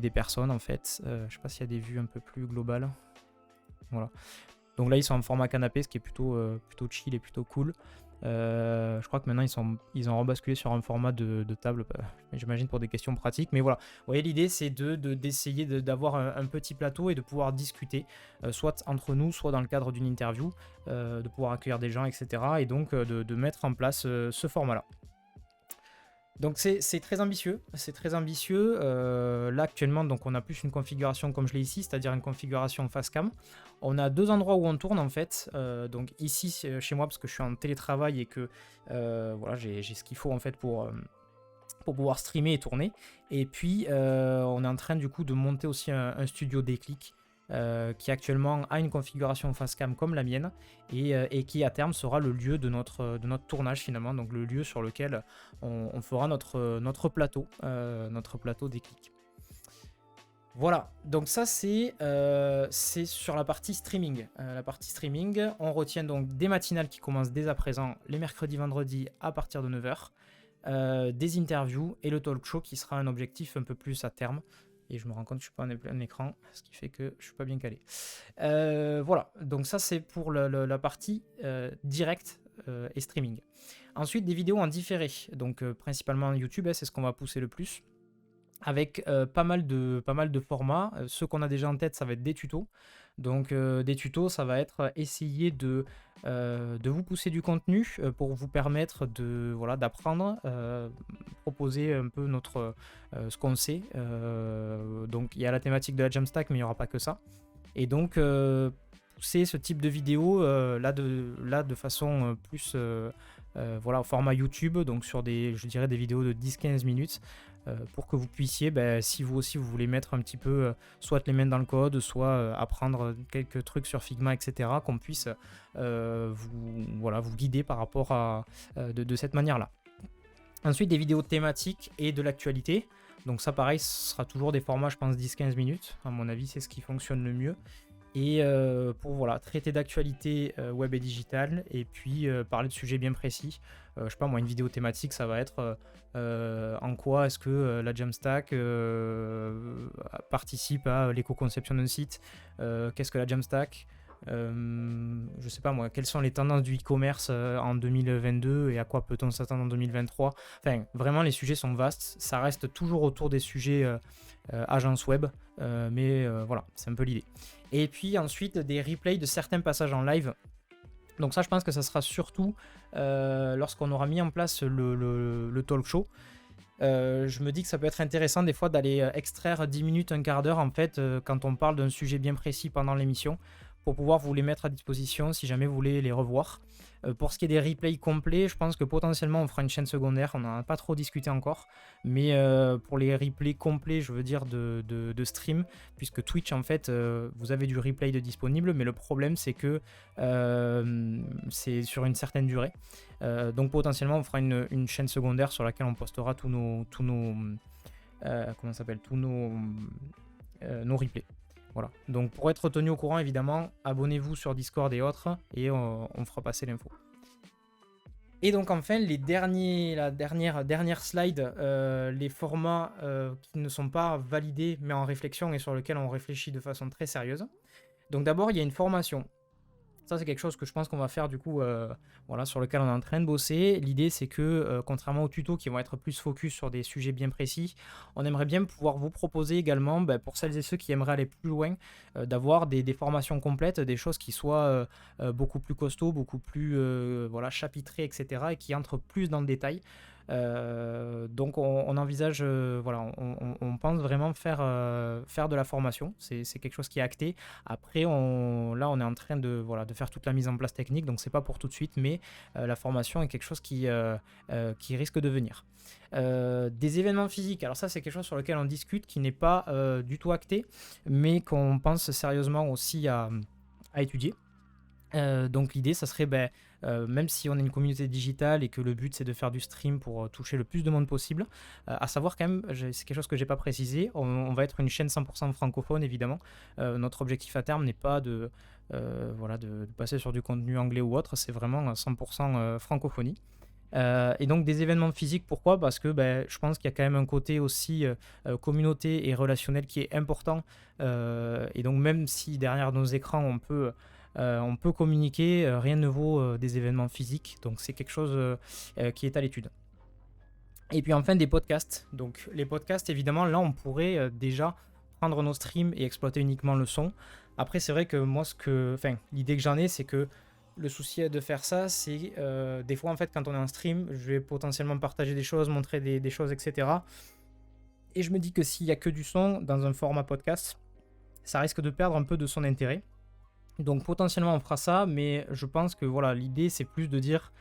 personnes en fait. Je sais pas s'il y a des vues un peu plus globales. Voilà. Donc là ils sont en format canapé, ce qui est plutôt chill et plutôt cool. Je crois que maintenant ils ont rebasculé sur un format de table, j'imagine pour des questions pratiques, mais voilà. Vous voyez, l'idée c'est d'essayer d'avoir un petit plateau et de pouvoir discuter, soit entre nous, soit dans le cadre d'une interview, de pouvoir accueillir des gens, etc. Et donc de mettre en place ce format-là. Donc c'est très ambitieux, là actuellement, donc on a plus une configuration comme je l'ai ici, c'est-à-dire une configuration face cam. On a deux endroits où on tourne en fait, donc ici chez moi parce que je suis en télétravail et que voilà, j'ai ce qu'il faut en fait pour pouvoir streamer et tourner. Et puis on est en train du coup de monter aussi un studio Déclic. Qui actuellement a une configuration face cam comme la mienne et qui à terme sera le lieu de notre tournage finalement, donc le lieu sur lequel on fera notre plateau Déclic. Voilà, donc ça c'est sur la partie streaming. On retient donc des matinales qui commencent dès à présent les mercredis, vendredis à partir de 9h, des interviews et le talk show qui sera un objectif un peu plus à terme. Et je me rends compte que je ne suis pas en plein écran, ce qui fait que je ne suis pas bien calé. Voilà, donc ça c'est pour la partie direct et streaming. Ensuite, des vidéos en différé, donc principalement YouTube, c'est ce qu'on va pousser le plus, avec pas mal de formats. Ceux qu'on a déjà en tête, ça va être des tutos. Donc des tutos, ça va être essayer de vous pousser du contenu pour vous permettre d'apprendre, proposer un peu ce qu'on sait. Donc il y a la thématique de la Jamstack, mais il n'y aura pas que ça. Et donc pousser ce type de vidéo là de façon plus au format YouTube, donc sur des vidéos de 10-15 minutes. Pour que vous puissiez, si vous aussi vous voulez mettre un petit peu, soit les mains dans le code, soit apprendre quelques trucs sur Figma, etc., qu'on puisse vous guider par rapport à de cette manière-là. Ensuite, des vidéos thématiques et de l'actualité. Donc ça, pareil, ce sera toujours des formats, je pense, 10-15 minutes. À mon avis, c'est ce qui fonctionne le mieux. et pour voilà, traiter d'actualité web et digitale, et puis parler de sujets bien précis. Je sais pas moi, une vidéo thématique, ça va être en quoi est-ce que la Jamstack participe à l'éco-conception d'un site, qu'est-ce que la Jamstack, je sais pas moi, quelles sont les tendances du e-commerce en 2022 et à quoi peut-on s'attendre en 2023. Enfin, vraiment, les sujets sont vastes. Ça reste toujours autour des sujets agence web, mais voilà, c'est un peu l'idée. Et puis ensuite, des replays de certains passages en live. Donc ça, je pense que ça sera surtout lorsqu'on aura mis en place le talk show. Je me dis que ça peut être intéressant des fois d'aller extraire 10 minutes, un quart d'heure en fait, quand on parle d'un sujet bien précis pendant l'émission, pour pouvoir vous les mettre à disposition si jamais vous voulez les revoir. Pour ce qui est des replays complets, je pense que potentiellement on fera une chaîne secondaire, on n'en a pas trop discuté encore, mais pour les replays complets, je veux dire de stream, puisque Twitch en fait, vous avez du replay de disponible, mais le problème c'est que c'est sur une certaine durée. Donc potentiellement on fera une chaîne secondaire sur laquelle on postera tous nos nos replays. Voilà. Donc pour être tenu au courant, évidemment, abonnez-vous sur Discord et autres, et on fera passer l'info. Et donc enfin, la dernière slide, les formats qui ne sont pas validés mais en réflexion et sur lesquels on réfléchit de façon très sérieuse. Donc d'abord, il y a une formation. Ça, c'est quelque chose que je pense qu'on va faire du coup, voilà, sur lequel on est en train de bosser. L'idée, c'est que, contrairement aux tutos qui vont être plus focus sur des sujets bien précis, on aimerait bien pouvoir vous proposer également, pour celles et ceux qui aimeraient aller plus loin, d'avoir des formations complètes, des choses qui soient beaucoup plus costauds, beaucoup plus voilà, chapitrées, etc., et qui entrent plus dans le détail. Donc on envisage, voilà, on pense vraiment faire de la formation, c'est quelque chose qui est acté. Après, là on est en train de faire toute la mise en place technique, donc c'est pas pour tout de suite, mais la formation est quelque chose qui risque de venir. Des événements physiques, alors ça c'est quelque chose sur lequel on discute, qui n'est pas du tout acté, mais qu'on pense sérieusement aussi à étudier. Donc l'idée, ça serait, même si on est une communauté digitale et que le but c'est de faire du stream pour toucher le plus de monde possible, à savoir quand même, c'est quelque chose que j'ai pas précisé, on va être une chaîne 100% francophone évidemment. Notre objectif à terme n'est pas de passer sur du contenu anglais ou autre, c'est vraiment 100% francophonie. Et donc des événements physiques, pourquoi ? Parce que je pense qu'il y a quand même un côté aussi communauté et relationnel qui est important, et donc même si derrière nos écrans on peut communiquer, rien ne vaut des événements physiques, donc c'est quelque chose qui est à l'étude. Et puis enfin des podcasts. Donc les podcasts, évidemment, là on pourrait déjà prendre nos streams et exploiter uniquement le son. Après c'est vrai que moi l'idée que j'en ai, c'est que le souci de faire ça, c'est des fois en fait quand on est en stream, je vais potentiellement partager des choses, montrer des choses, etc. Et je me dis que s'il n'y a que du son dans un format podcast, ça risque de perdre un peu de son intérêt. Donc potentiellement on fera ça, mais je pense que voilà, l'idée c'est plus de dire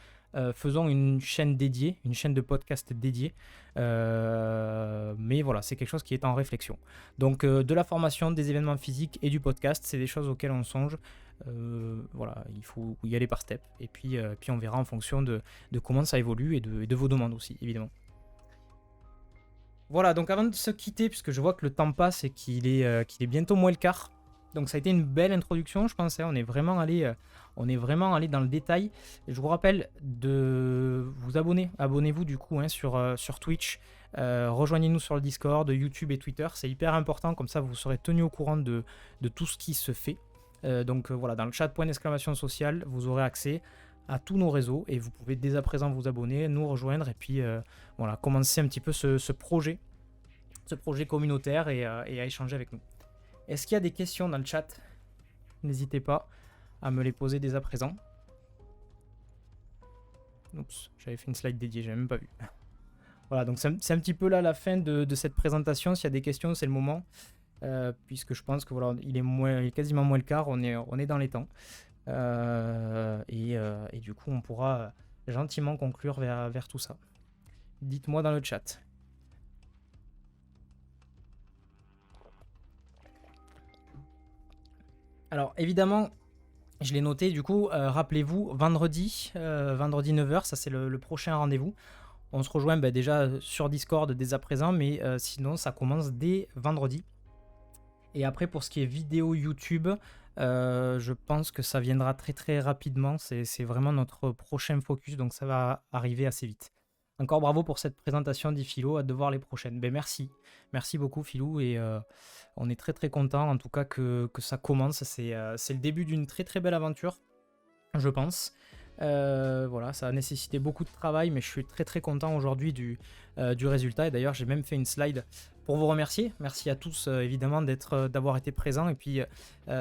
faisons une chaîne dédiée, une chaîne de podcast dédiée. Mais voilà, c'est quelque chose qui est en réflexion. Donc de la formation, des événements physiques et du podcast, c'est des choses auxquelles on songe. Voilà, il faut y aller par step. Et puis on verra en fonction de comment ça évolue et de vos demandes aussi, évidemment. Voilà, donc avant de se quitter, puisque je vois que le temps passe et qu'il est bientôt moins le quart. Donc ça a été une belle introduction, je pense. On est vraiment allé dans le détail. Je vous rappelle de vous abonner. Abonnez-vous du coup sur Twitch. Rejoignez-nous sur le Discord, YouTube et Twitter. C'est hyper important, comme ça vous serez tenu au courant de tout ce qui se fait. Donc voilà, dans le chat !social, vous aurez accès à tous nos réseaux et vous pouvez dès à présent vous abonner, nous rejoindre et puis voilà, commencer un petit peu ce projet communautaire et à échanger avec nous. Est-ce qu'il y a des questions dans le chat ? N'hésitez pas à me les poser dès à présent. Oups, j'avais fait une slide dédiée, j'avais même pas vu. Voilà, donc c'est un petit peu là la fin de cette présentation. S'il y a des questions, c'est le moment. Puisque je pense que voilà, il est quasiment moins le quart, on est dans les temps. Et du coup, on pourra gentiment conclure vers tout ça. Dites-moi dans le chat. Alors évidemment, je l'ai noté du coup, rappelez-vous, vendredi 9h, ça c'est le prochain rendez-vous. On se rejoint déjà sur Discord dès à présent, mais sinon ça commence dès vendredi. Et après pour ce qui est vidéo YouTube, Je pense que ça viendra très très rapidement. C'est vraiment notre prochain focus, donc ça va arriver assez vite. Encore bravo pour cette présentation, dit Philo. Hâte de voir les prochaines. Ben merci. Merci beaucoup, Philou. Et on est très très content en tout cas que ça commence. C'est le début d'une très très belle aventure, je pense. Voilà, ça a nécessité beaucoup de travail, mais je suis très très content aujourd'hui du résultat. Et d'ailleurs, j'ai même fait une slide pour vous remercier. Merci à tous évidemment d'avoir été présents. Et puis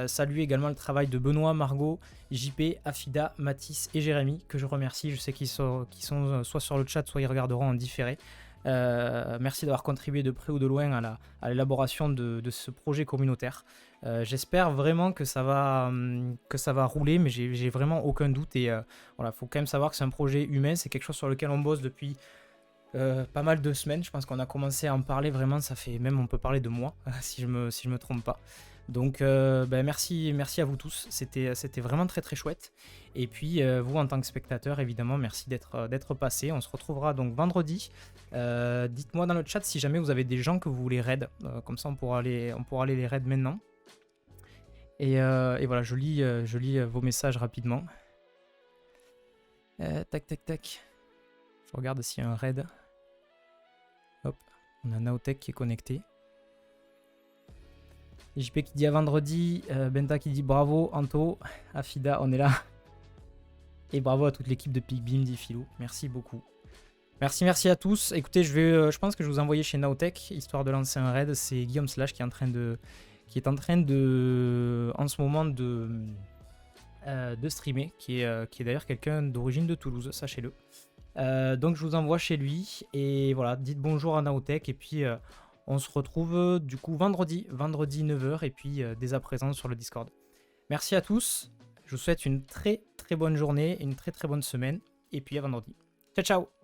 saluer également le travail de Benoît, Margot, JP, Afida, Mathis et Jérémy, que je remercie. Je sais qu'ils sont soit sur le chat, soit ils regarderont en différé. Merci d'avoir contribué de près ou de loin à l'élaboration de ce projet communautaire. J'espère vraiment que ça va rouler, mais j'ai vraiment aucun doute. Et voilà, faut quand même savoir que c'est un projet humain, c'est quelque chose sur lequel on bosse depuis pas mal de semaines. Je pense qu'on a commencé à en parler vraiment, ça fait même, on peut parler de mois, si je me trompe pas. Donc merci à vous tous, c'était vraiment très très chouette. Et puis vous en tant que spectateur, évidemment, merci d'être passé. On se retrouvera donc vendredi. Dites-moi dans le chat si jamais vous avez des gens que vous voulez raid, comme ça on pourra aller les raid maintenant. Et voilà, je lis vos messages rapidement. Tac. Je regarde s'il y a un raid. Hop, on a Naotech qui est connecté. JP qui dit à vendredi. Benta qui dit bravo. Anto, Afida, on est là. Et bravo à toute l'équipe de PicBeam, dit Philou. Merci beaucoup. Merci à tous. Écoutez, je pense que je vous envoyer chez Naotech, histoire de lancer un raid. C'est Guillaume Slash qui est en train de en ce moment de streamer, qui est d'ailleurs quelqu'un d'origine de Toulouse, sachez-le. Donc je vous envoie chez lui, et voilà, dites bonjour à Naotech, et puis on se retrouve du coup vendredi 9h, et puis dès à présent sur le Discord. Merci à tous, je vous souhaite une très très bonne journée, une très très bonne semaine, et puis à vendredi. Ciao ciao.